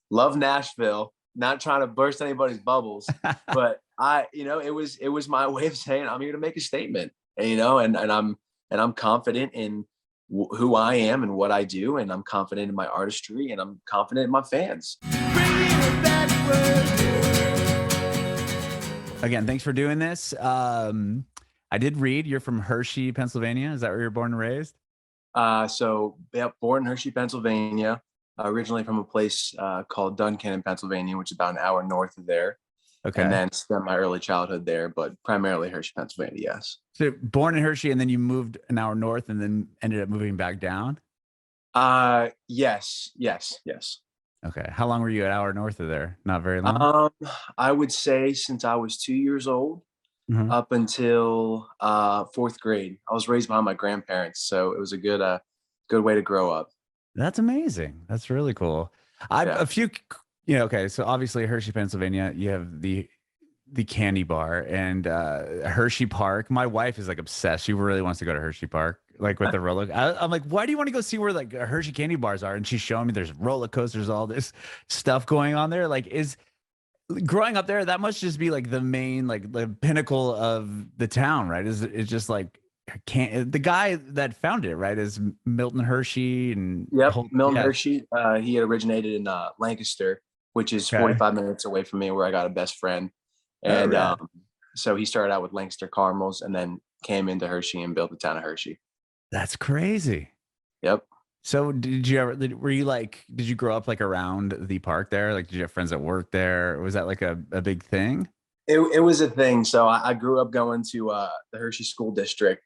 love Nashville, not trying to burst anybody's bubbles, but it was my way of saying I'm here to make a statement, and I'm confident in who I am and what I do, and I'm confident in my artistry, and I'm confident in my fans. Again, thanks for doing this. I did read you're from Hershey, Pennsylvania. Is that where you're born and raised? So, yeah, born in Hershey, Pennsylvania, originally from a place called Duncan in Pennsylvania, which is about an hour north of there, and Okay. then spent my early childhood there, but primarily Hershey, Pennsylvania. Yes. So born in Hershey, and then you moved an hour north, and then ended up moving back down. Yes, yes, yes. Okay. How long were you an hour north of there? Not very long. Um, I would say since I was 2 years old Mhm. up until fourth grade. I was raised by my grandparents, so it was a good way to grow up. That's amazing. That's really cool. I've Yeah. a few, okay. So obviously Hershey, Pennsylvania, you have the candy bar and Hershey Park. My wife is like obsessed. She really wants to go to Hershey Park, like with the roller. I'm like, why do you want to go see where like Hershey candy bars are? And she's showing me there's roller coasters, all this stuff going on there. Like, is growing up there, that must just be like the main, like the pinnacle of the town, right? Is it's just like can't the guy that founded it, right? Is Milton Hershey and Yep, whole Milton yeah. Hershey. He had originated in Lancaster, which is Okay. 45 minutes away from me, where I got a best friend. Oh, And rad. so he started out with Lancaster Caramels, and then came into Hershey and built the town of Hershey. That's crazy. Yep. So did you ever were you like did you grow up like around the park there? Like did you have friends that worked there? Was that like a big thing? It was a thing. So I grew up going to the Hershey School District.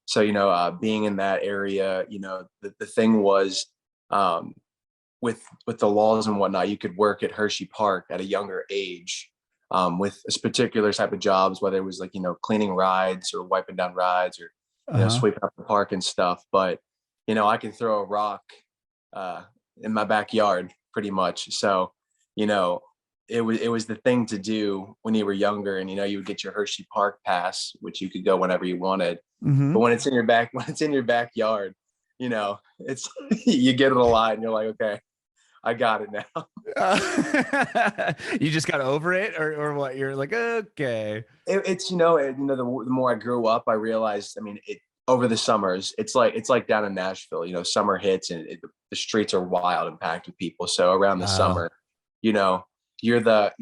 So, being in that area, the thing was, um, with the laws and whatnot, you could work at Hershey Park at a younger age, with a particular type of jobs, whether it was like, cleaning rides or wiping down rides, or, Uh-huh. sweeping up the park and stuff. But, I can throw a rock uh, in my backyard pretty much. So, you know, it was the thing to do when you were younger, and you would get your Hershey Park pass, which you could go whenever you wanted. But Hmm. when it's in your when it's in your backyard, it's you get it a lot, and you're like, okay, I got it now. You just got over it, or what? You're like, okay. It's the more I grew up, I realized. I mean, over the summers, it's like down in Nashville. Summer hits, and the streets are wild and packed with people. So around the Oh, summer, you know, you're the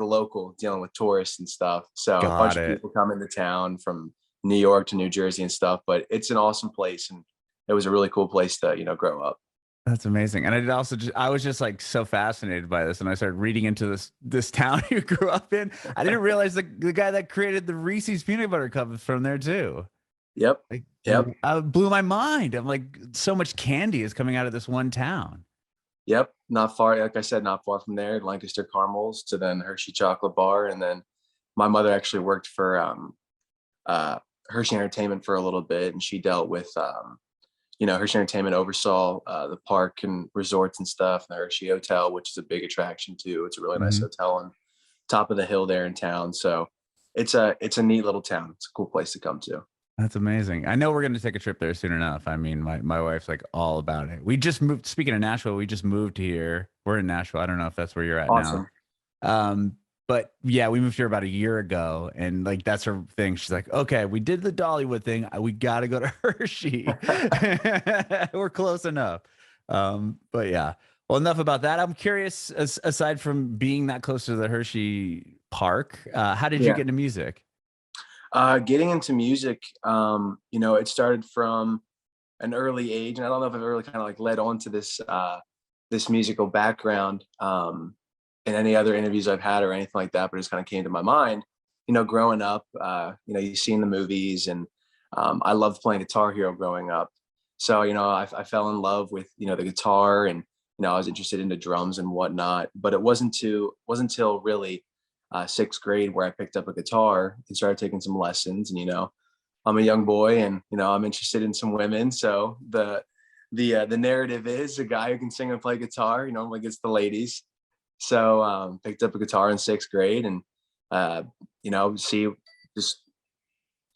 local dealing with tourists and stuff. So a bunch got of it. people come into town from New York to New Jersey and stuff. But it's an awesome place, and it was a really cool place to grow up. That's amazing. And I did also I was just like so fascinated by this, and I started reading into this town you grew up in. I didn't realize the guy that created the Reese's peanut butter cup is from there too. Yep, Like, yep, blew my mind. I'm like, so much candy is coming out of this one town. yep. Not far, like I said, not far from there. Lancaster Caramels to then Hershey Chocolate Bar, and then my mother actually worked for uh, Hershey Entertainment for a little bit, and she dealt with Hershey Entertainment oversaw the park and resorts and stuff, and the Hershey Hotel, which is a big attraction too. It's a really nice Mhm. hotel on top of the hill there in town. So it's a neat little town. It's a cool place to come to. That's amazing. I know we're going to take a trip there soon enough. I mean, my wife's like all about it. We just moved. Speaking of Nashville, we just moved here. We're in Nashville. I don't know if that's where you're at now. Awesome. Um, but yeah, we moved here about a year ago, and like that's her thing. She's like, okay, we did the Dollywood thing. We got to go to Hershey. We're close enough. But yeah. Well, enough about that. I'm curious. Aside from being that close to the Hershey Park, how did you Yeah. get into music? Getting into music, it started from an early age, and I don't know if I've ever really kind of like led on to this musical background in any other interviews I've had or anything like that, but it just kind of came to my mind. Growing up, you see in the movies, and I loved playing Guitar Hero growing up. So I fell in love with the guitar, and I was interested into drums and whatnot. But it wasn't till really sixth grade where I picked up a guitar and started taking some lessons. And I'm a young boy, and I'm interested in some women. So the narrative is a guy who can sing and play guitar, like it's the ladies. So picked up a guitar in sixth grade, and uh, just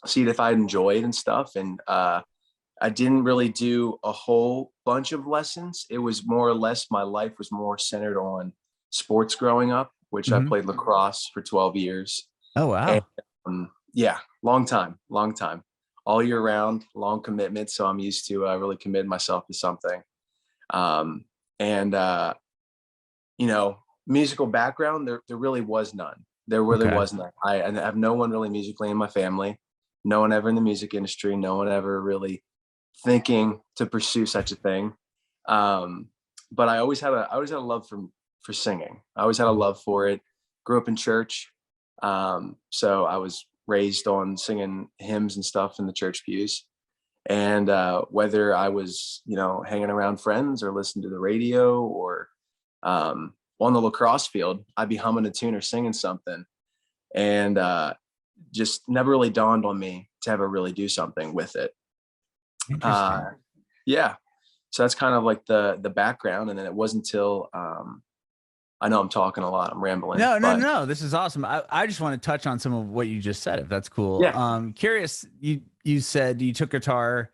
see if I enjoyed and stuff. And I didn't really do a whole bunch of lessons. It was more or less my life was more centered on sports growing up, which I Hmm. played lacrosse for 12 years. Oh, And wow. yeah, long time, all year round, long commitment. So I'm used to really committing myself to something. Um, and you know, musical background, there really was none. There really Okay. was none. I have no one really musically in my family. No one ever in the music industry. No one ever really thinking to pursue such a thing. Um, but I always had a love for singing. I always had a Mhm. love for it. Grew up in church, so I was raised on singing hymns and stuff in the church pews. And whether I was, hanging around friends or listening to the radio or on the lacrosse field, I'd be humming a tune or singing something, and just never really dawned on me to ever really do something with it. Uh, Interesting. yeah, so that's kind of like the background, and then it wasn't until I know I'm talking a lot, I'm rambling, No, no, but no, no. This is awesome. I just want to touch on some of what you just said, if that's cool. yeah, Curious, you said you took guitar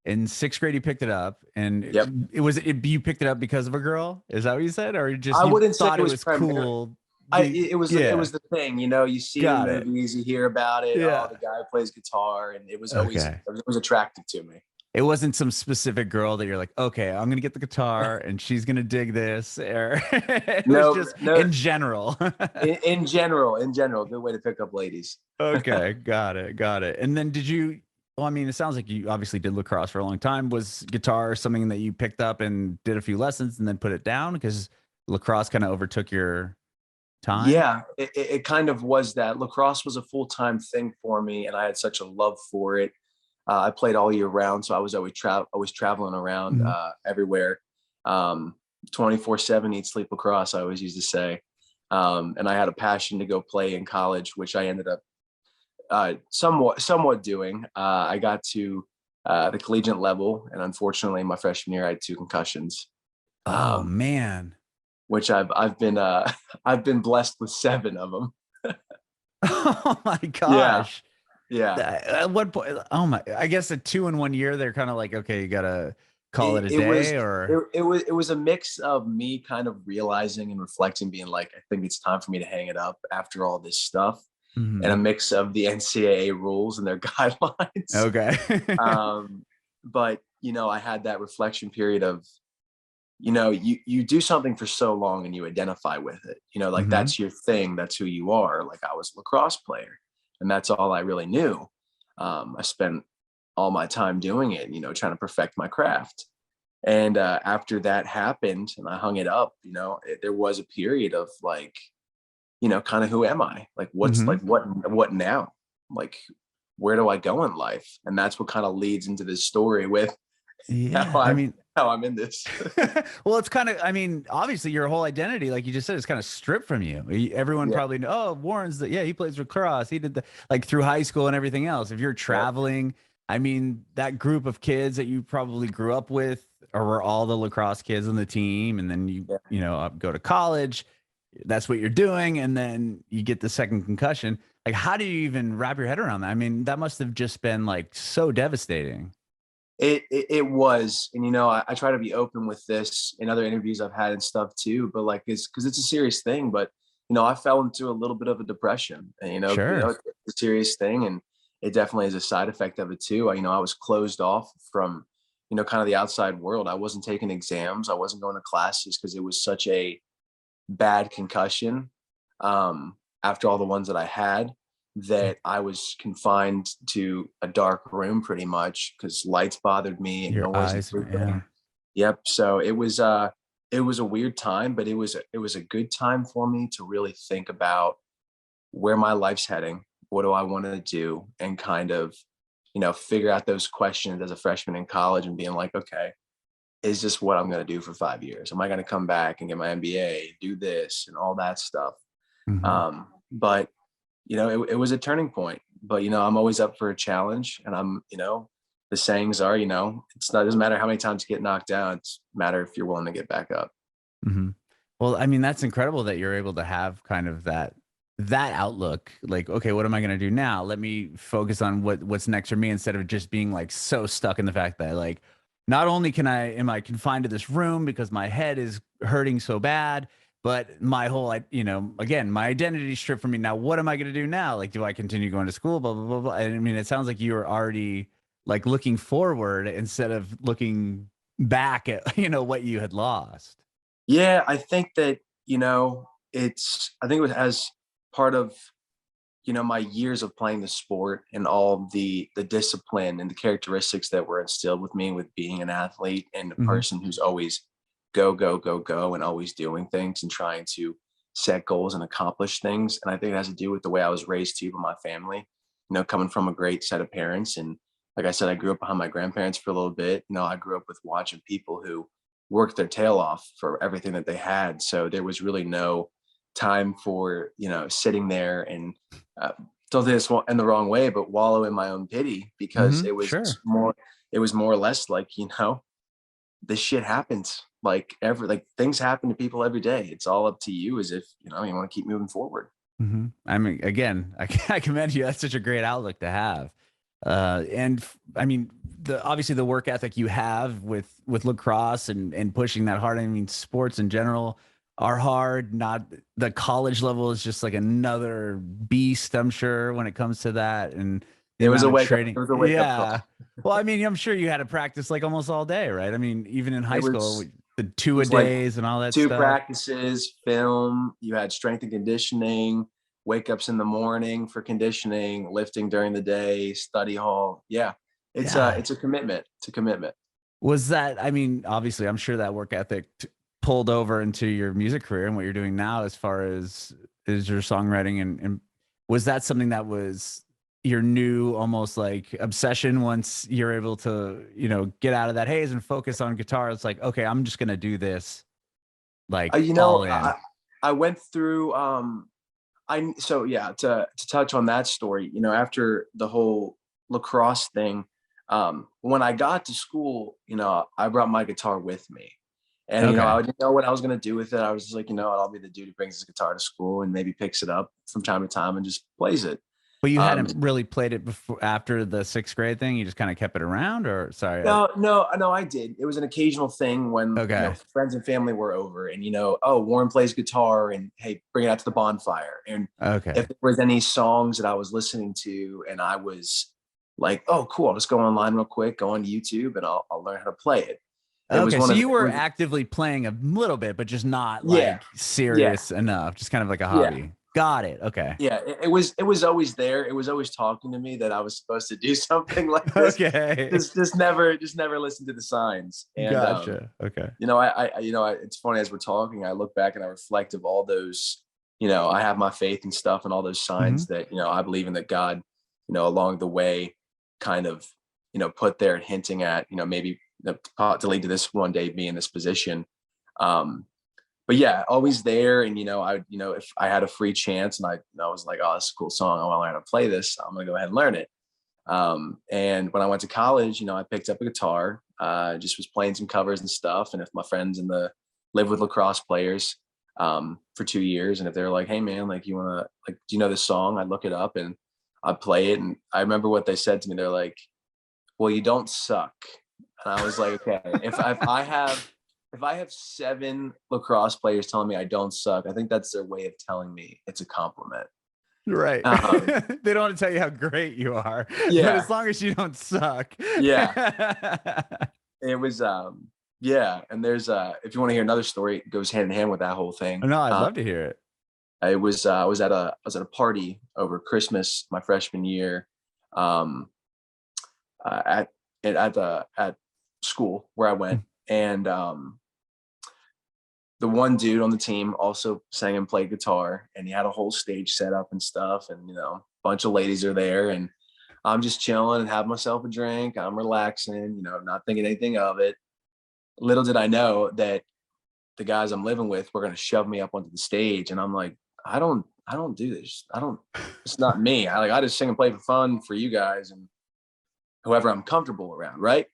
in sixth grade, you picked it up, and yep. you picked it up because of a girl? Is that what you said? Or just I you wouldn't say thought it it was was primarily. cool? It Yeah, was the thing, you see it in got it. movies, you hear about it. Oh, Yeah. the guy who plays guitar, and Okay. it was attractive to me. It wasn't some specific girl that you're like, okay, I'm gonna get the guitar and she's gonna dig this, or it was No, just no. in general. In general, good way to pick up ladies. Okay, got it, got it. And then did you? Well, I mean, it sounds like you obviously did lacrosse for a long time. Was guitar something that you picked up and did a few lessons and then put it down because lacrosse kind of overtook your time? Yeah, it kind of was that. Lacrosse was a full-time thing for me, and I had such a love for it. I played all year round, so I was always traveling around Mhm. everywhere. 24/7 eat sleep lacrosse, I always used to say. And I had a passion to go play in college, which I ended up somewhat doing. I got to the collegiate level, and unfortunately, my freshman year, I had two concussions, Oh um, man. which I've been I've been blessed with seven of them. Oh my Yeah, gosh. yeah. At what point? Oh my! I guess at 2 in 1 year, they're kind of like, okay, you gotta call it It, a it was day, or it was a mix of me kind of realizing and reflecting, being like, I think it's time for me to hang it up after all this stuff, and a Mhm. mix of the NCAA rules and their guidelines. Okay. Um, but I had that reflection period of, you do something for so long and you identify with it. Like Hmm. that's your thing, that's who you are. Like I was a lacrosse player, and that's all I really knew. I spent all my time doing it, trying to perfect my craft. And after that happened and I hung it up, there was a period of like, kind of who am I? Like what's Hmm. like what now? Like where do I go in life? And that's what kind of leads into this story with how Yeah, I I'm mean, how I'm in this. well, it's kind of, I mean, obviously your whole identity, like you just said, is kind of stripped from you. Everyone Yeah. probably know, oh, Warren's the, yeah, he plays lacrosse. He did the, like through high school and everything else. If you're Yeah. traveling, I mean, that group of kids that you probably grew up with, or were all the lacrosse kids on the team, and then Yeah. go to college, that's what you're doing. And then you get the second concussion. Like, how do you even wrap your head around that? I mean, that must have just been like so devastating. It was, and I try to be open with this in other interviews I've had and stuff too, but like it's because it's a serious thing. But I fell into a little bit of a depression, and Sure. it's a serious thing, and it definitely is a side effect of it too. I was closed off from kind of the outside world. I wasn't taking exams, I wasn't going to classes because it was such a bad concussion, after all the ones that I had, that I was confined to a dark room pretty much because lights bothered me and Your noise and eyes, yeah. everything. Yep. So it was a weird time, but it was a good time for me to really think about where my life's heading, what do I want to do, and kind of, figure out those questions as a freshman in college and being like, okay, is this what I'm going to do for 5 years? Am I going to come back and get my MBA, do this and all that stuff? Mhm. But it was a turning point. But I'm always up for a challenge, and the sayings are, it doesn't matter how many times you get knocked down; it's matter if you're willing to get back up. Mhm. Well, I mean, that's incredible that you're able to have kind of that outlook. Like, okay, what am I going to do now? Let me focus on what's next for me instead of just being like so stuck in the fact that like not only am I confined to this room because my head is hurting so bad, But my whole, again, my identity stripped from me. Now, what am I going to do now? Like, do I continue going to school? Blah, blah, blah, blah. And I mean, it sounds like you were already like looking forward instead of looking back at, what you had lost. Yeah, I think that, I think it was as part of, my years of playing the sport and all the discipline and the characteristics that were instilled with me with being an athlete and a Hmm. person who's always go, go, go, go, and always doing things and trying to set goals and accomplish things. And I think it has to do with the way I was raised too by my family, coming from a great set of parents. And like I said, I grew up behind my grandparents for a little bit. I grew up with watching people who worked their tail off for everything that they had. So there was really no time for, sitting there and don't think this in the wrong way, but wallow in my own pity, because Hmm. Sure. it was more or less like, this shit happens. Like things happen to people every day. It's all up to you, as if, you want to keep moving forward. Hmm. I mean, again, I commend you. That's such a great outlook to have. I mean, obviously the work ethic you have with lacrosse and pushing that hard. I mean, sports in general are hard. Not the college level is just like another beast, I'm sure, when it comes to that and the It was amount a of wake up. training. It was a wake up Yeah. call. Well, I mean, I'm sure you had to practice like almost all day, right? I mean, even in high It school, was the it two a was like days and all that 2 stuff. practices, film, you had strength and conditioning, wake ups in the morning for conditioning, lifting during the day, study hall. Yeah. Yeah. It's a commitment. It's a commitment. Was that, I mean, obviously, I'm sure that work ethic pulled over into your music career and what you're doing now as far as is your songwriting and was that something that was your new almost like obsession once you're able to, get out of that haze and focus on guitar? It's like, okay, I'm just gonna do this like You know, all in. I went through I so yeah, to touch on that story, after the whole lacrosse thing, when I got to school, I brought my guitar with me. And Okay. I didn't know what I was gonna do with it. I was just like, I'll be the dude who brings his guitar to school and maybe picks it up from time to time and just plays it. But you Um, hadn't really played it before after the sixth grade thing. You just kind of kept it around, or sorry. no, I did. It was an occasional thing when, Okay. friends and family were over and, oh, Warren plays guitar and hey, bring it out to the bonfire. And if Okay. there was any songs that I was listening to and I was like, oh, cool, I'll just go online real quick, go on YouTube and I'll learn how to play it. It was Okay, one so of you it were was actively playing a little bit, but just not yeah, like yeah, serious enough, just kind of like a yeah. hobby. Got it. Okay. Yeah, it was always there. It was always talking to me that I was supposed to do something like this. Okay. Just never listen to the signs. And Gotcha. Okay. it's funny as we're talking, I look back and I reflect of all those, I have my faith and stuff and all those Hmm. signs that, I believe in, that God, along the way kind of, put there and hinting at, maybe to lead to this one day being in this position. Um, but yeah, always there. And if I had a free chance and I was like, oh, this is a cool song, I want to learn how to play this, I'm gonna go ahead and learn it. And when I went to college, I picked up a guitar, just was playing some covers and stuff. And if my friends in the live with lacrosse players for 2 years, and if they're like, hey man, like you wanna like, do you know this song? I'd look it up and I'd play it. And I remember what they said to me. They're like, well, you don't suck. And I was like, okay, if I have 7 lacrosse players telling me I don't suck, I think that's their way of telling me it's a compliment. Right. Um, They don't want to tell you how great you are, but yeah, as long as you don't suck. yeah, it was, yeah. And there's, if you want to hear another story, it goes hand in hand with that whole thing. No, I'd love to hear it. I was at a party over Christmas my freshman year, um, at at school where I went, and the one dude on the team also sang and played guitar, and he had a whole stage set up and stuff, and a bunch of ladies are there, and I'm just chilling and have myself a drink. I'm relaxing, not thinking anything of it. Little did I know that the guys I'm living with were going to shove me up onto the stage, and I'm like, I don't do this. I don't. It's not me. I just sing and play for fun for you guys and whoever I'm comfortable around, right?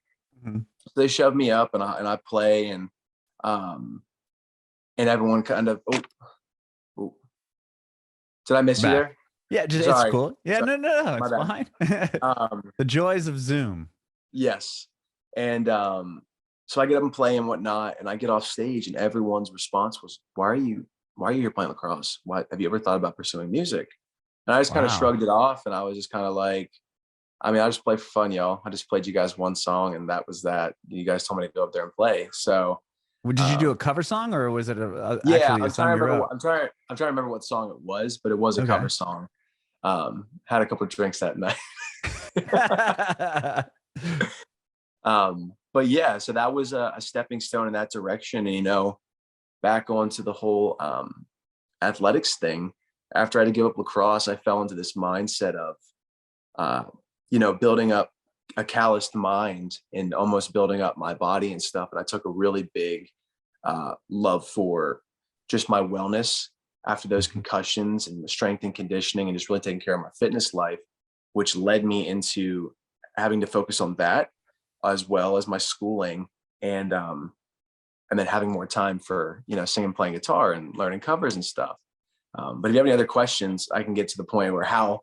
Mhm. So they shove me up, and I play, um and everyone kind of, oh, oh, did I miss you Back. there? Yeah, just it's Sorry, cool. Yeah, sorry, no, no, no, my it's bad. fine. Um, The joys of Zoom. yes, and so I get up and play and whatnot, and I get off stage, and everyone's response was, "Why are you why are you here playing lacrosse? Why have you ever thought about pursuing music? And I just kind of Wow. shrugged it off, and I was just kind of like, I mean, I just play for fun, y'all. I just played you guys one song, and that was that. You guys told me to go up there and play. So Well, did you do a um, cover song, or was it yeah, actually a song you wrote? I'm trying to remember what song it was, but it was a Okay. cover song. Had a couple of drinks that night. But yeah, so that was a stepping stone in that direction. And, you know, back onto the whole athletics thing. After I had to give up lacrosse, I fell into this mindset of, uh, you know, building up a calloused mind and almost building up my body and stuff. And I took a really big love for just my wellness after those Mhm. concussions and the strength and conditioning and just really taking care of my fitness life, which led me into having to focus on that as well as my schooling and then having more time for, you know, singing, playing guitar and learning covers and stuff. But if you have any other questions, I can get to the point where how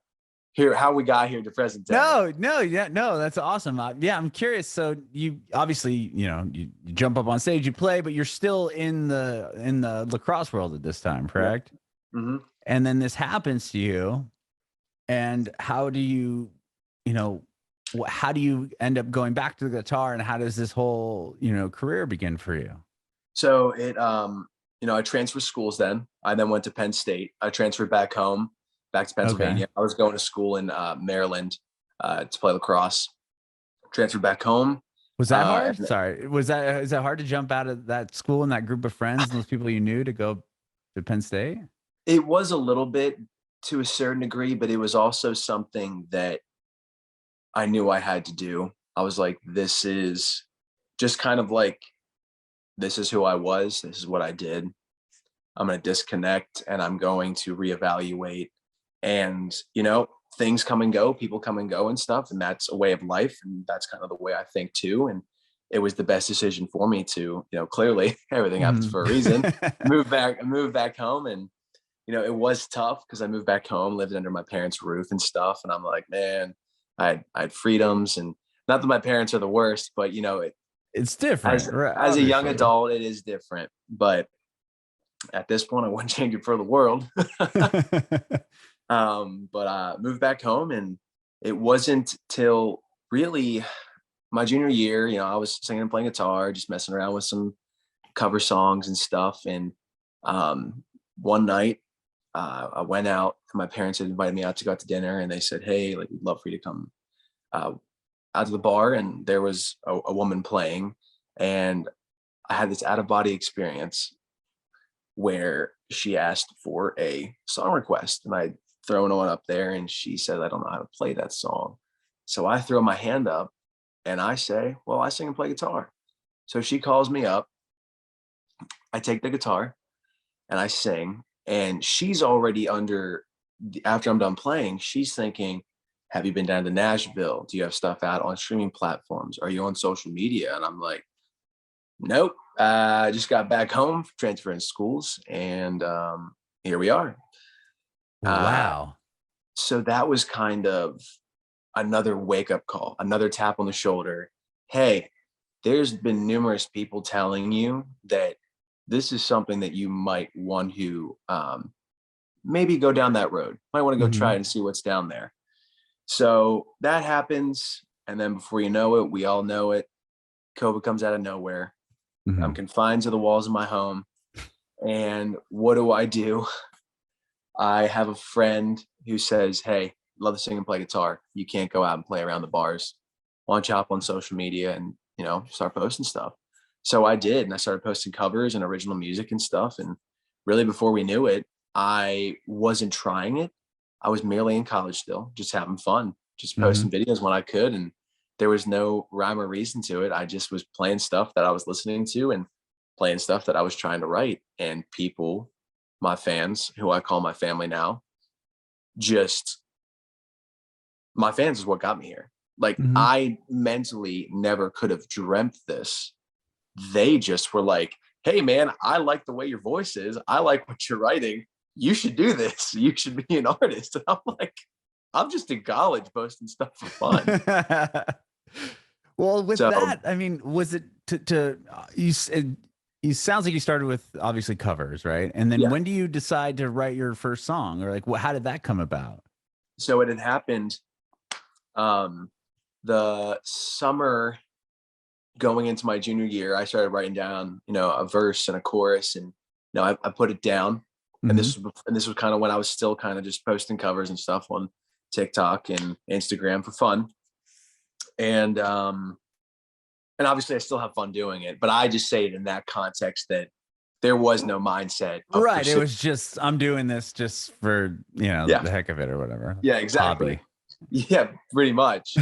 we got here to present day. No, no, yeah, no, that's awesome. Yeah, I'm curious. So you obviously, you jump up on stage, you play, but you're still in the lacrosse world at this time, Yeah. correct? Hmm. And then this happens to you, and how do you, you know, how do you end up going back to the guitar, and how does this whole, career begin for you? So you know, I transferred schools then. I then went to Penn State. I transferred back home, back to Okay. Pennsylvania. I was going to school in Maryland to play lacrosse. Transferred back home. Was that hard? And Sorry. Is that hard to jump out of that school and that group of friends and those people you knew to go to Penn State? it was a little bit to a certain degree, but it was also something that I knew I had to do. I was like, this is just kind of like, this is who I was. This is what I did. I'm going to disconnect and I'm going to reevaluate. And, you know, things come and go, people come and go and stuff. And that's a way of life. And that's kind of the way I think too. And it was the best decision for me to, you know, clearly everything happens Mhm. for a reason. Move back home. And, you know, it was tough because I moved back home, lived under my parents' roof and stuff. And I'm like, man, I had freedoms, and not that my parents are the worst, but you know, It's different, as right? as a young Obviously. adult, it is different. But at this point, I wouldn't change it for the world. But moved back home, and it wasn't till really my junior year. You know, I was singing and playing guitar, just messing around with some cover songs and stuff. And one night, I went out. My parents had invited me out to go out to dinner, and they said, "Hey, like, we'd love for you to come uh, out to the bar." And there was a woman playing, and I had this out of body experience where she asked for a song request, and I'd thrown one up there, and she said, "I don't know how to play that song." So I throw my hand up and I say, "Well, I sing and play guitar." So she calls me up. I take the guitar and I sing, and she's already after I'm done playing, she's thinking, have you been down to Nashville? Do you have stuff out on streaming platforms? Are you on social media? And I'm like, nope. I just got back home, transferring schools, and here we are. Uh, Wow. so that was kind of another wake up call, another tap on the shoulder. Hey, there's been numerous people telling you that this is something that you might want to maybe go down that road. Might want to go try it Mhm. and see what's down there. So that happens. And then before you know it, we all know it. COVID comes out of nowhere. I'm Mhm. confined to the walls of my home. And what do? I have a friend who says, hey, love to sing and play guitar. You can't go out and play around the bars. Why don't you hop on social media and, you know, start posting stuff? So I did. And I started posting covers and original music and stuff. And really, before we knew it, I wasn't trying it. I was merely in college still, just having fun, just Mhm. posting videos when I could. And there was no rhyme or reason to it. I just was playing stuff that I was listening to and playing stuff that I was trying to write. And people, my fans, who I call my family now, just my fans is what got me here. Like, Mhm. I mentally never could have dreamt this. They just were like, hey man, I like the way your voice is. I like what you're writing. You should do this. You should be an artist. And I'm like, I'm just in college posting stuff for fun. Well, with So that, I mean, was it to you said he sounds like you started with obviously covers, right? And then Yeah. when do you decide to write your first song, or like how did that come about? So it had happened um, the summer going into my junior year. I started writing down, a verse and a chorus, and I put it down. And Hmm. this was kind of when I was still kind of just posting covers and stuff on TikTok and Instagram for fun. And obviously I still have fun doing it, but I just say it in that context that there was no mindset of Right. It pursuing. was just, I'm doing this just for, Yeah, the heck of it or whatever. yeah, exactly. Hobby. Yeah, pretty much.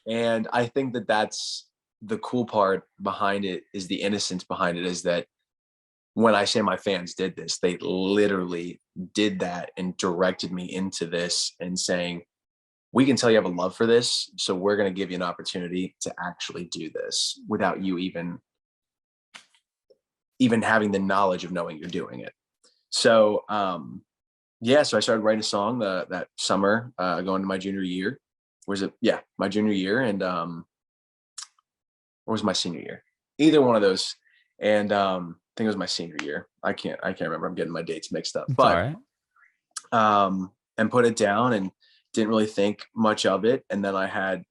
And I think that that's the cool part behind it, is the innocence behind it, is that when I say my fans did this, they literally did that and directed me into this and saying, we can tell you have a love for this, so we're going to give you an opportunity to actually do this without you even having the knowledge of knowing you're doing it. So yeah, so I started writing a song that summer, going to my junior year. Was it? Yeah, my junior year, and or was my senior year? Either one of those. And I think it was my senior year. I can't remember. I'm getting my dates mixed up. It's all But right. and put it down and didn't really think much of it. And then I had,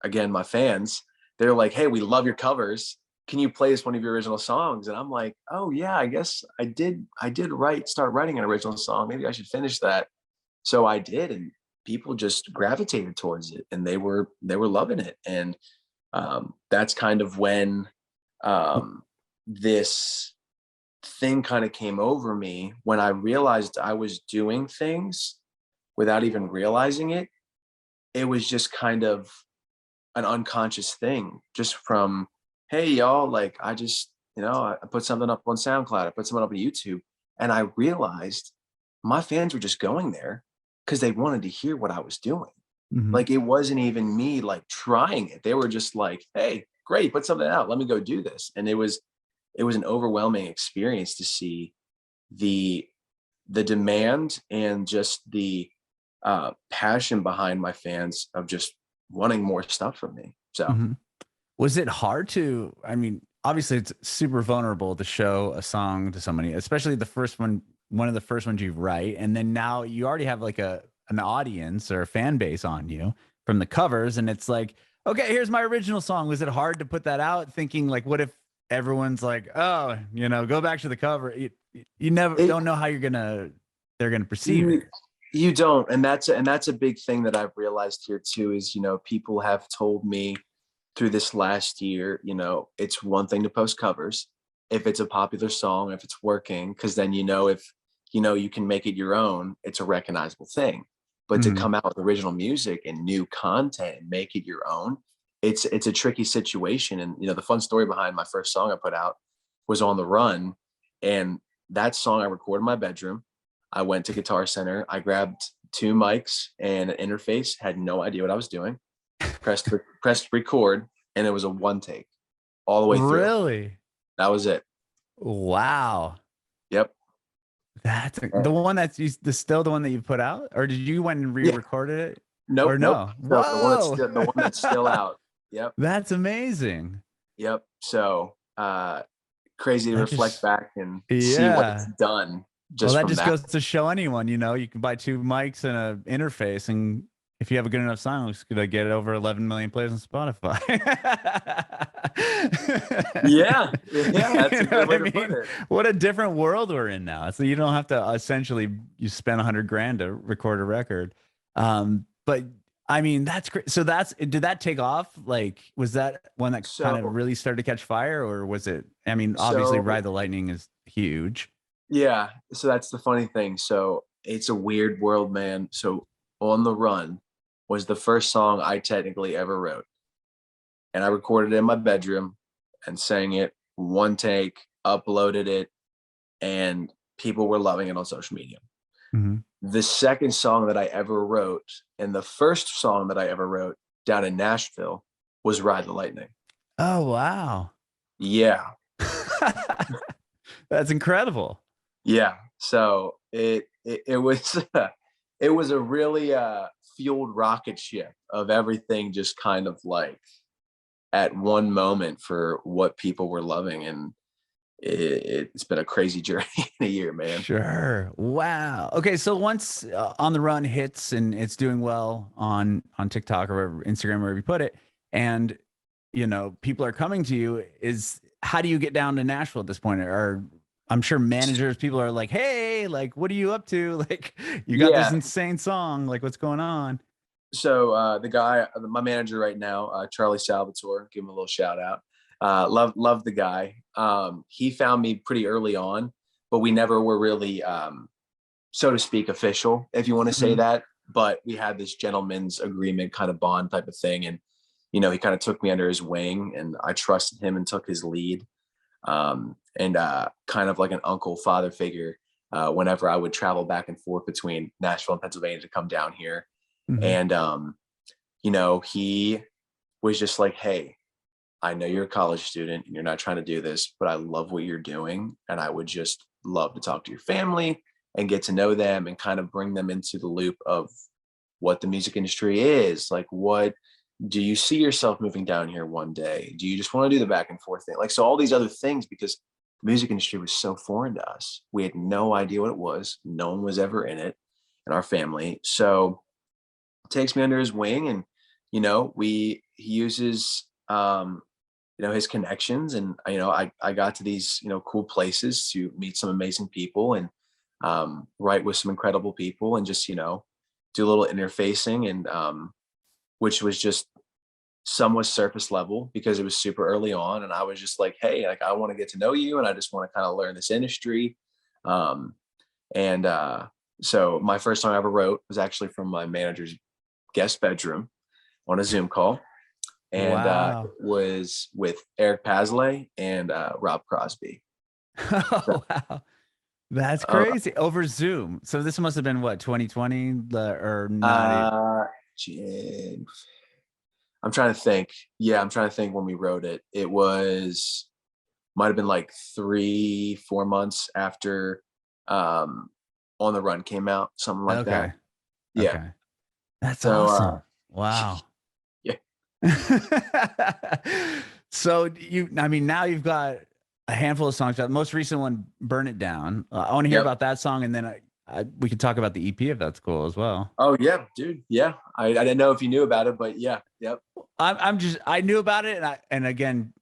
again, my fans, they're like, hey, we love your covers. Can you play us one of your original songs? And I'm like, oh yeah, I guess I did start writing an original song. Maybe I should finish that. So I did, and people just gravitated towards it, and they were loving it. And that's kind of when this thing kind of came over me, when I realized I was doing things without even realizing it. It was just kind of an unconscious thing, just from, hey y'all, like I just, I put something up on SoundCloud, I put something up on YouTube, and I realized my fans were just going there because they wanted to hear what I was doing. Mhm. Like, it wasn't even me like trying it. They were just like, hey, great, put something out, let me go do this. And it was an overwhelming experience to see the demand and just the passion behind my fans of just wanting more stuff from me. So Mhm. Was it hard to, I mean, obviously it's super vulnerable to show a song to somebody, especially the first one of the first ones you write. And then now you already have like an audience or a fan base on you from the covers. And it's like, okay, here's my original song. Was it hard to put that out, thinking like, what if everyone's like, oh, go back to the cover? You never it, don't know how they're gonna perceive you it. you don't, and that's a big thing that I've realized here too, is people have told me through this last year, it's one thing to post covers if it's a popular song, if it's working, because then if you can make it your own, it's a recognizable thing. But to Mhm. come out with original music and new content and make it your own, it's a tricky situation. And the fun story behind my first song I put out was On the Run, and that song I recorded in my bedroom. I went to Guitar Center, I grabbed two mics and an interface, had no idea what I was doing, pressed record, and it was a one take all the way through. Really? That was it. Wow. Yep. That's Uh, the one still the one that you put out, or did you went and yeah. re-recorded it, Nope. or Nope. no? The Whoa, one that's still out. Yep. that's amazing. Yep. So crazy to That reflect just, back and see what it's yeah. done Well, just that from just that. goes to show anyone, you can buy two mics and an interface, and if you have a good enough song, it's gonna get over 11 million plays on Spotify. Yeah. Yeah. That's You a know good what way I to put mean? it. What a different world we're in now. So you don't have to essentially you spend 100 grand to record a record. But I mean, that's great. So did that take off? Like, was that one that kind of So, really started to catch fire, or was it? I mean, obviously, so Ride the Lightning is huge. yeah. So that's the funny thing. So it's a weird world, man. So On the Run was the first song I technically ever wrote, and I recorded it in my bedroom and sang it one take, uploaded it, and people were loving it on social media. Mhm. The second song that I ever wrote, and the first song that I ever wrote down in Nashville, was Ride the Lightning. Oh, wow. Yeah. That's incredible. Yeah. So it was it was a really fueled rocket ship of everything just kind of like at one moment for what people were loving. And it's been a crazy journey in a year, man. Sure. Wow. Okay. So once On the Run hits and it's doing well on TikTok or wherever, Instagram, wherever you put it, and people are coming to you, is how do you get down to Nashville at this point? Or I'm sure managers, people are like, hey, like, what are you up to? Like, you got this Yeah. insane song. Like, what's going on? So the guy, my manager right now, Charlie Salvatore, give him a little shout out. Love the guy. He found me pretty early on, but we never were really, so to speak, official, if you want to say Mhm. that. But we had this gentleman's agreement kind of bond type of thing, and he kind of took me under his wing, and I trusted him and took his lead. And kind of like an uncle father figure. Whenever I would travel back and forth between Nashville and Pennsylvania to come down here, Mhm. and he was just like, hey, I know you're a college student and you're not trying to do this, but I love what you're doing, and I would just love to talk to your family and get to know them and kind of bring them into the loop of what the music industry is. Like, what do you see yourself moving down here one day? Do you just want to do the back and forth thing? Like, so all these other things, because the music industry was so foreign to us. We had no idea what it was. No one was ever in it in our family. So takes me under his wing, and he uses his connections, and I got to these cool places to meet some amazing people, and write with some incredible people, and just do a little interfacing, and which was just somewhat surface level because it was super early on, and I was just like, hey, like, I want to get to know you, and I just want to kind of learn this industry. Um and uh so my first song I ever wrote was actually from my manager's guest bedroom on a Zoom call, and it Wow. was with Eric Pasley and Rob Crosby. So, Oh, wow. That's uh, crazy. Over Zoom. So this must have been what, 2020 or not even? uh, I'm trying to think. Yeah, I'm trying to think when we wrote it. It was might have been like 3-4 months after um, On the Run came out, something like that. Okay. Yeah. Okay. That's So awesome. Wow. yeah, So I mean, now you've got a handful of songs. The most recent one, "Burn It Down." I want to hear yep. about that song, and then we could talk about the EP if that's cool as well. Oh yeah, dude. Yeah, I didn't know if you knew about it, but yeah, yep, I knew about it, and again,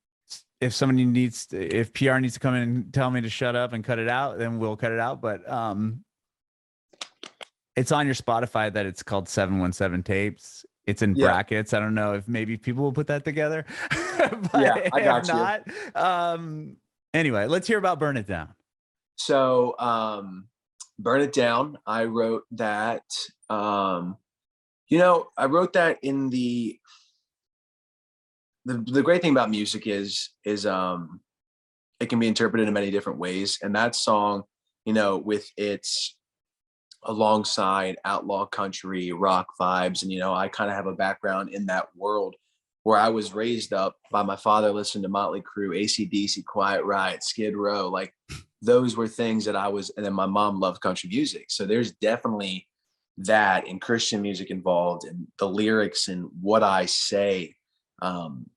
if if PR needs to come in and tell me to shut up and cut it out, then we'll cut it out. But it's on your Spotify that it's called 717 Tapes. It's in yeah, brackets. I don't know if maybe people will put that together, but yeah. I if got you. not, anyway, let's hear about Burn It Down. So, Burn It Down. I wrote that. I wrote that in the great thing about music is it can be interpreted in many different ways, and that song, with its alongside outlaw country rock vibes, and I kind of have a background in that world where I was raised up by my father listening to Motley Crue, AC/DC, Quiet Riot, Skid Row. Like, those were things that I was, and then my mom loved country music, so there's definitely that in Christian music involved, and the lyrics and what I say um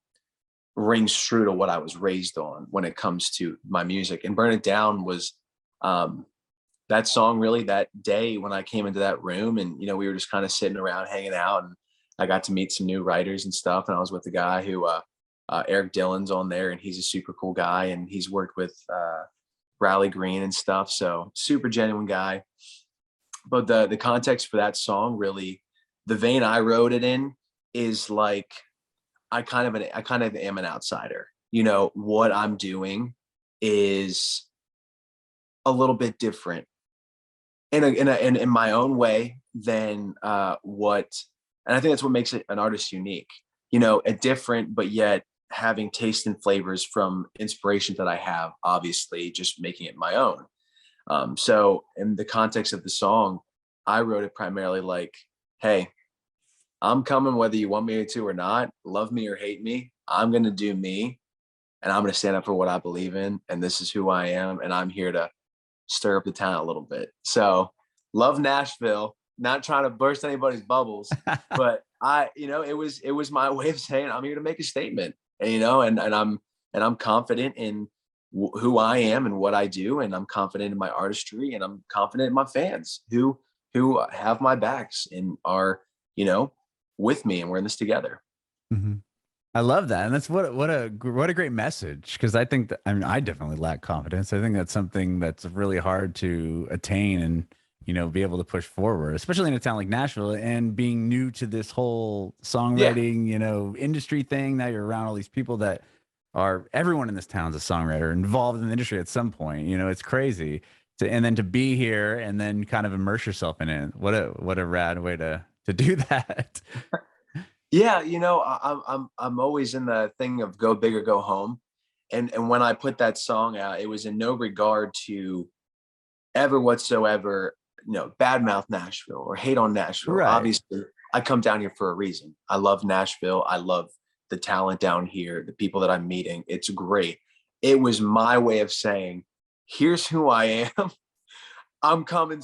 rings true to what I was raised on when it comes to my music. And Burn It Down was um that song really that day when I came into that room, and we were just kind of sitting around hanging out, and I got to meet some new writers and stuff, and I was with the guy who Eric Dillon's on there, and he's a super cool guy, and he's worked with Riley Green and stuff, so super genuine guy. But the context for that song, really, the vein I wrote it in is like, I kind of am an outsider. What I'm doing is a little bit different in my own way than what, and I think that's what makes it an artist unique. A different, but yet having taste and flavors from inspirations that I have, obviously just making it my own. So in the context of the song, I wrote it primarily like, hey, I'm coming whether you want me to or not, love me or hate me. I'm going to do me, and I'm going to stand up for what I believe in. And this is who I am. And I'm here to stir up the town a little bit. So, love Nashville, not trying to burst anybody's bubbles, but it was my way of saying I'm here to make a statement. And I'm confident in who I am and what I do, and I'm confident in my artistry, and I'm confident in my fans who have my backs and are, you know, with me, and we're in this together. Mhm. I love that, and that's what a great message. Because I think that, I mean, I definitely lack confidence. I think that's something that's really hard to attain and, you know, be able to push forward, especially in a town like Nashville, and being new to this whole Yeah. songwriting, you know, industry thing. Now you're around all these people that are, everyone in this town's a songwriter involved in the industry at some point. You know, it's crazy to, and then to be here and then kind of immerse yourself in it. What a rad way to do that. Yeah, you know, I'm always in the thing of go big or go home. And when I put that song out, it was in no regard to ever whatsoever, you know, badmouth Nashville or hate on Nashville. Right. Obviously, I come down here for a reason. I love Nashville. I love the talent down here, the people that I'm meeting. It's great. It was my way of saying, here's who I am. I'm coming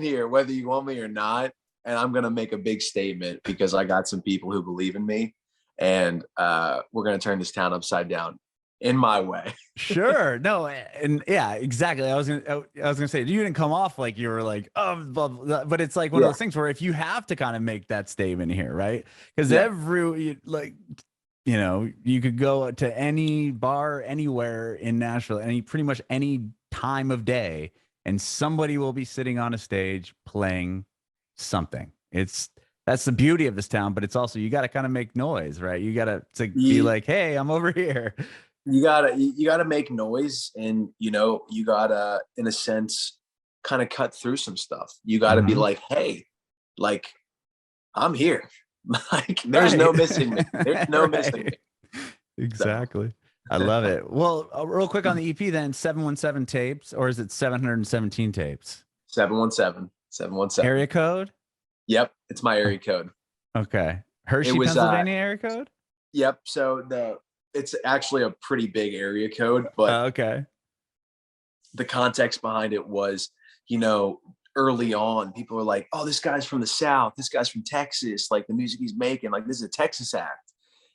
here, whether you want me or not. And I'm gonna make a big statement because I got some people who believe in me. And we're gonna turn this town upside down in my way. Sure. No, and yeah, exactly. I was gonna say you didn't come off like you were like, oh, blah, blah, blah, but it's like one of Yeah. those things where if you have to kind of make that statement here, right? Because Yeah. like, you know, you could go to any bar anywhere in Nashville, any pretty much any time of day, and somebody will be sitting on a stage playing something. It's That's the beauty of this town, but it's also you got to kind of make noise, right? You got to be You, like, hey, I'm over here. you gotta make noise, and you know, you gotta, in a sense, kind of cut through some stuff. You gotta be Mhm. like, hey, like, I'm here. Like, there's Right. no missing me. There's no missing Right. me. So Exactly. I love it. Well, real quick on the EP then, 717 tapes, or is it 717 tapes? 717, 717. Area code? Yep, it's my Oh, area code. okay. It Hershey, was Pennsylvania area code? yep. So it's actually a pretty big area code, but Okay. the context behind it was, you know, early on, people were like, "Oh, this guy's from the South. This guy's from Texas. Like, the music he's making, like, this is a Texas act."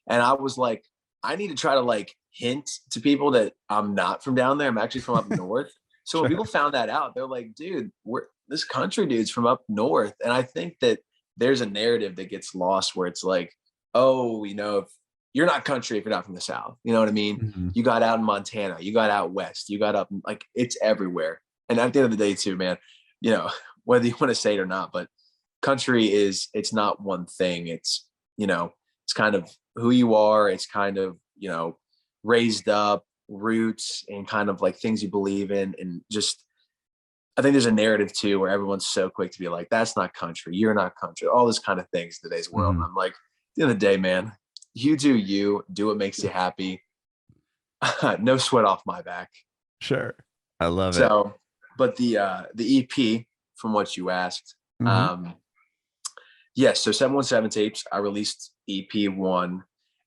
And I was like, I need to try to like hint to people that I'm not from down there. I'm actually from up north. So when Sure. people found that out, they're like, "Dude, we're this country dude's from up north." And I think that there's a narrative that gets lost where it's like, oh, you know, if you're not country if you're not from the South. You know what I mean? Mhm. You got out in Montana, you got out west, you got up, like, it's everywhere. And at the end of the day, too, man, you know, whether you want to say it or not, but country is, it's not one thing. It's, you know, it's kind of who you are. It's kind of, you know, raised up, roots, and kind of like things you believe in. And just, I think there's a narrative too where everyone's so quick to be like, that's not country, you're not country, all this kind of things in today's world. And Mhm. I'm like, at the end of the day, man, you do you, do what makes you happy. No sweat off my back. Sure. I love it. So, but the EP, from what you asked, Mhm. um, yes, so 717 tapes, I released EP1,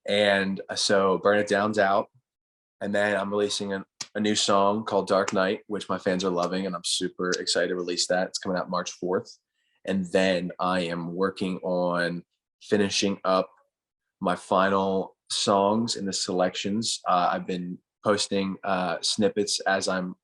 and so Burn It Down's out, and then I'm releasing a new song called Dark Night, which my fans are loving, and I'm super excited to release that. It's coming out March 4th. And then I am working on finishing up my final songs in the selections. I've been posting snippets as I'm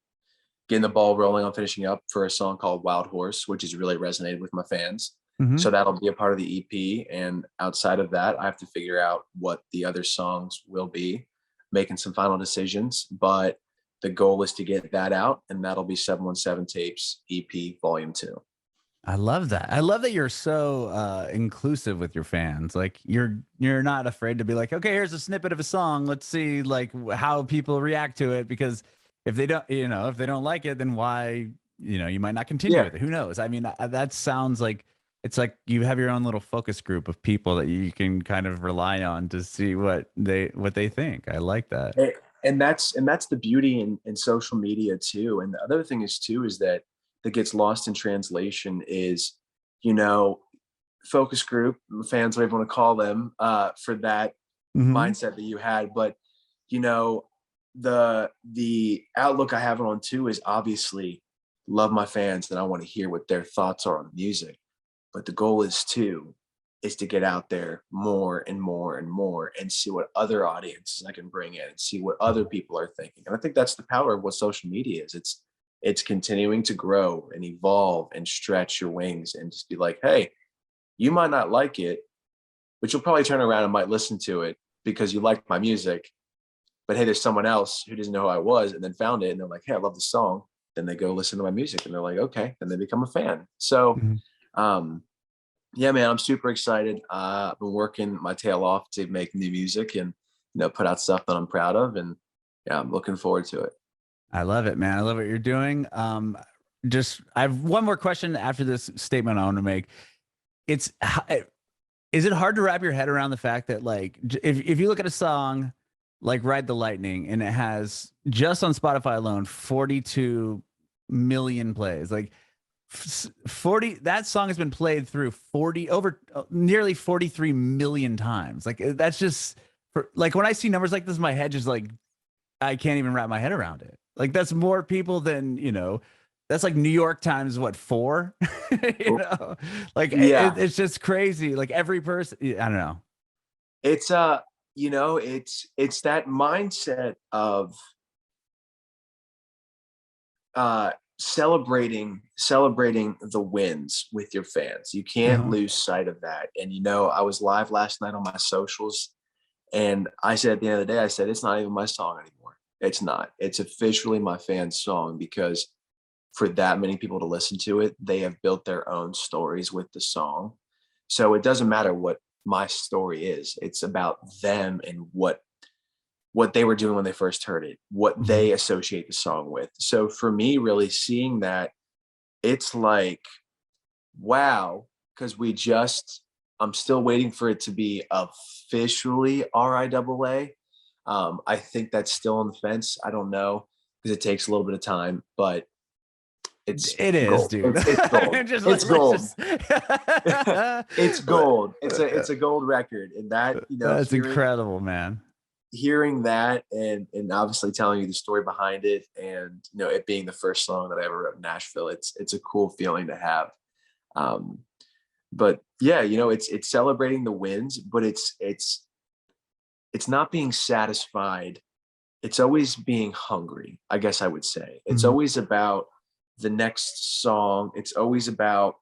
getting the ball rolling on finishing up for a song called Wild Horse, which has really resonated with my fans. Mhm. So that'll be a part of the EP. And outside of that, I have to figure out what the other songs will be, making some final decisions. But the goal is to get that out, and that'll be 717 Tapes EP Volume 2. I love that. I love that you're so inclusive with your fans. Like you're not afraid to be like, okay, here's a snippet of a song. Let's see like how people react to it. Because if they don't, you know, if they don't like it, then why, you know, you might not continue Yeah. with it. Who knows? I mean, that sounds like it's like you have your own little focus group of people that you can kind of rely on to see what they think. I like that. A- and that's the beauty in social media too. And the other thing is too is that gets lost in translation is, you know, focus group fans, whatever you want to call them, for that Hmm. mindset that you had. But you know, the outlook I have it on too is obviously love my fans and I want to hear what their thoughts are on the music. But the goal is to is to get out there more and more and more and see what other audiences I can bring in and see what other people are thinking. And I think that's the power of what social media is. It's continuing to grow and evolve and stretch your wings and just be like, hey, you might not like it, but you'll probably turn around and might listen to it because you like my music. But hey, there's someone else who doesn't know who I was and then found it and they're like, hey, I love this song. Then they go listen to my music and they're like, okay, then they become a fan. So yeah, man, I'm super excited. I've been working my tail off to make new music and put out stuff that I'm proud of, and yeah, I'm looking forward to it. I love it, man. I love what you're doing. Just I have one more question after this statement I want to make. It's is it hard to wrap your head around the fact that, like, if you look at a song like Ride the Lightning and it has just on Spotify alone 42 million plays, like 40, that song has been played through nearly 43 million times. Like, that's just like, when I see numbers like this, my head just like, I can't even wrap my head around it. Like, that's more people than, that's like New York times what, 4, like, Yeah, it's just crazy. Like, every person, I don't know. it's it's that mindset of celebrating the wins with your fans. You can't lose sight of that. And I was live last night on my socials, and I said at the end of the day, I said, it's not even my song anymore. It's not. It's officially my fans' song, because for that many people to listen to it, they have built their own stories with the song. So it doesn't matter what my story is. It's about them and what they were doing when they first heard it, what they associate the song with. So for me, really seeing that, it's like, wow, because I'm still waiting for it to be officially RIAA. I think that's still on the fence. I don't know, because it takes a little bit of time, but it is gold. Dude. It's gold. It's gold. It's gold. It's a gold record. And that, that's incredible, man. Hearing that and obviously telling you the story behind it, and it being the first song that I ever wrote in Nashville, it's a cool feeling to have. But yeah, it's celebrating the wins, but it's not being satisfied. It's always being hungry, I guess I would say. It's always about the next song. It's always about,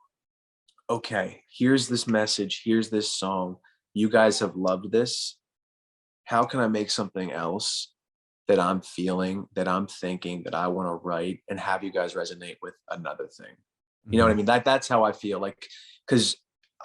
okay, here's this message, here's this song. You guys have loved this. How can I make something else that I'm feeling, that I'm thinking, that I want to write, and have you guys resonate with another thing? You know what I mean? That's how I feel. Like, because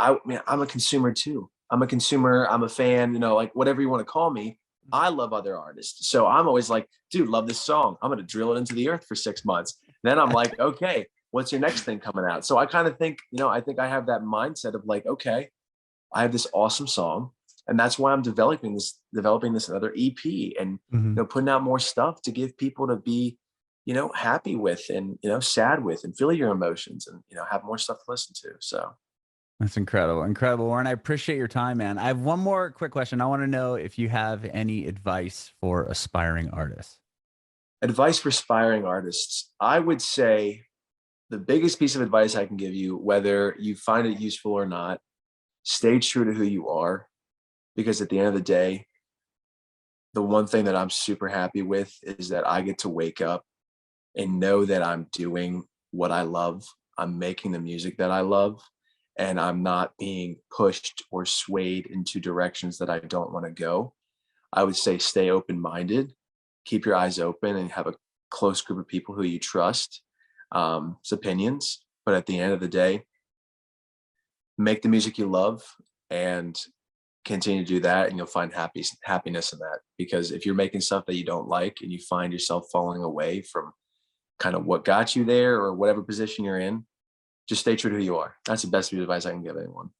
I'm a consumer too. I'm a consumer. I'm a fan. Like, whatever you want to call me. I love other artists, so I'm always like, dude, love this song. I'm gonna drill it into the earth for 6 months. Then I'm like, okay, what's your next thing coming out? So I kind of think, I think I have that mindset of like, okay, I have this awesome song. And that's why I'm developing this another EP, and putting out more stuff to give people to be, happy with, and sad with, and feel your emotions, and have more stuff to listen to. So that's incredible, Warren. I appreciate your time, man. I have one more quick question. I want to know if you have any advice for aspiring artists. Advice for aspiring artists, I would say the biggest piece of advice I can give you, whether you find it useful or not, stay true to who you are. Because at the end of the day, the one thing that I'm super happy with is that I get to wake up and know that I'm doing what I love. I'm making the music that I love, and I'm not being pushed or swayed into directions that I don't want to go. I would say stay open-minded, keep your eyes open, and have a close group of people who you trust, opinions. But at the end of the day, make the music you love and continue to do that, and you'll find happiness in that. Because if you're making stuff that you don't like and you find yourself falling away from kind of what got you there or whatever position you're in, just stay true to who you are. That's the best advice I can give anyone.